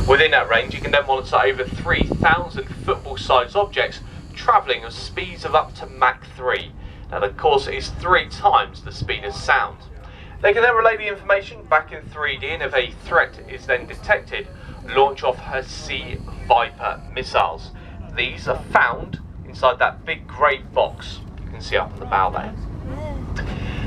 Within that range, you can then monitor over 3,000 football-sized objects travelling at speeds of up to Mach 3. Now, of course, it is 3 times the speed of sound. They can then relay the information back in 3D, and if a threat is then detected, launch off her Sea Viper missiles. These are found inside that big grey box you can see up on the bow there.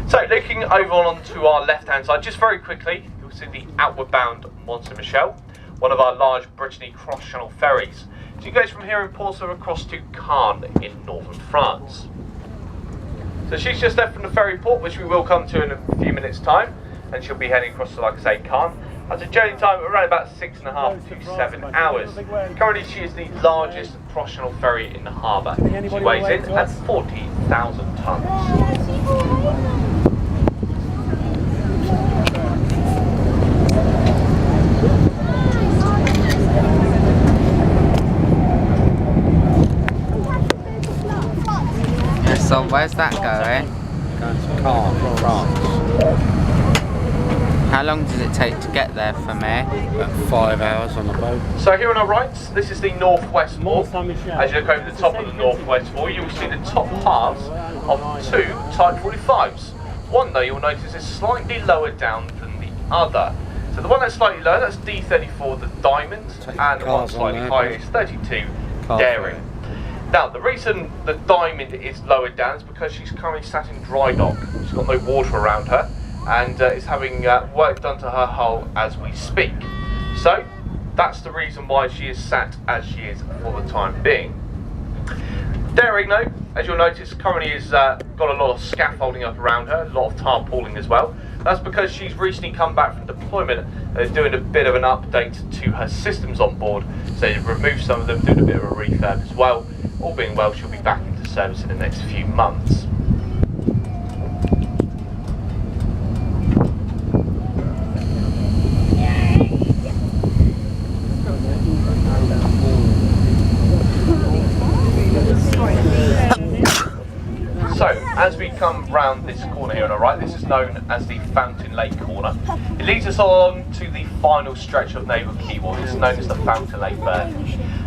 So, looking over onto our left-hand side, just very quickly, you'll see the outward bound Mont Michel, one of our large Brittany cross-channel ferries. So it goes from here in Portsmouth across to Caen in northern France. So she's just left from the ferry port, which we will come to in a few minutes' time, and she'll be heading across to, like I say, Caen. That's a journey time of around about 6.5 to 7 hours. Currently, she is the largest cross-channel ferry in the harbour. She weighs in at 40,000 tonnes. So where's that going? Going to Caen, France. How long does it take to get there for me? About 5 hours on the boat. So here on our right, this is the northwest wharf. As you look over the top of the northwest wharf, you'll see the top halves of 2 Type 45s. One, though, you'll notice is slightly lower down than the other. So the one that's slightly lower, that's D34, the Diamond, and the one slightly higher is 32, Daring. Now, the reason the Diamond is lowered down is because she's currently sat in dry dock. She's got no water around her, and is having work done to her hull as we speak. So, that's the reason why she is sat as she is for the time being. Daring, though, as you'll notice, currently has got a lot of scaffolding up around her, a lot of tarpauling as well. That's because she's recently come back from deployment and doing a bit of an update to her systems on board. So they've removed some of them, doing a bit of a refurb as well. All being well, she'll be back into service in the next few months. So, as we come round this corner here on our right, this is known as the Fountain Lake corner. It leads us along to the final stretch of naval quayway. This is known as the Fountain Lake berth.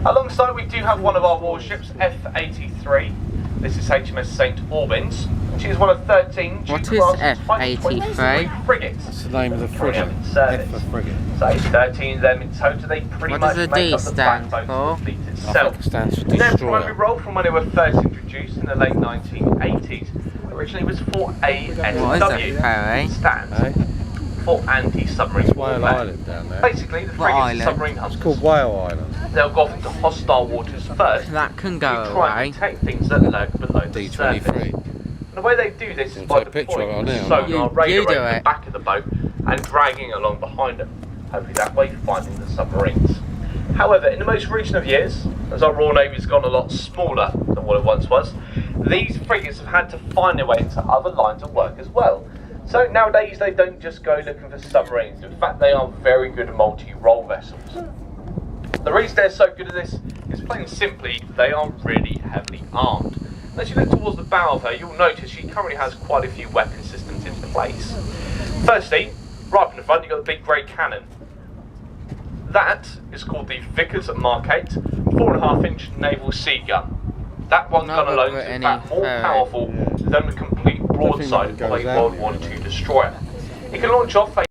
Alongside, we do have one of our warships, F-83. This is HMS St Albans. She is one of 13 What is F-83? frigates. That's the name of the frigate. F for frigate. So 13 of them in total. They pretty What much does the make D up the stand backbone for? of the fleet I itself. think it stands for Their primary destroyer. role from when they were first introduced in the late 1980s originally was for ASW. What is a ferry? Stands Eh? for anti-submarine It's Whale warfare. Island down there. Basically, the What frigates are island? submarine It's hunters. called Whale Island. They'll go off into hostile waters first That can to go try and away. protect things that lurk below the surface. D23. And the way they do this is We'll by take a picture of deploying it on sonar You radar do over the it. back of the boat and dragging along behind them. Hopefully that way finding the submarines. However, in the most recent of years, as our Royal Navy's gone a lot smaller than what it once was, these frigates have had to find their way into other lines of work as well. So nowadays they don't just go looking for submarines. In fact, they are very good multi-role vessels. The reason they're so good at this is plain and simply they are really heavily armed. And as you look towards the bow of her, you'll notice she currently has quite a few weapon systems in place. Firstly, right up in the front, you've got the big grey cannon. That is called the Vickers Mark 8 4.5-inch naval sea gun. That one gun Another alone is in fact more powerful than the complete broadside of a World War II destroyer. It can launch off a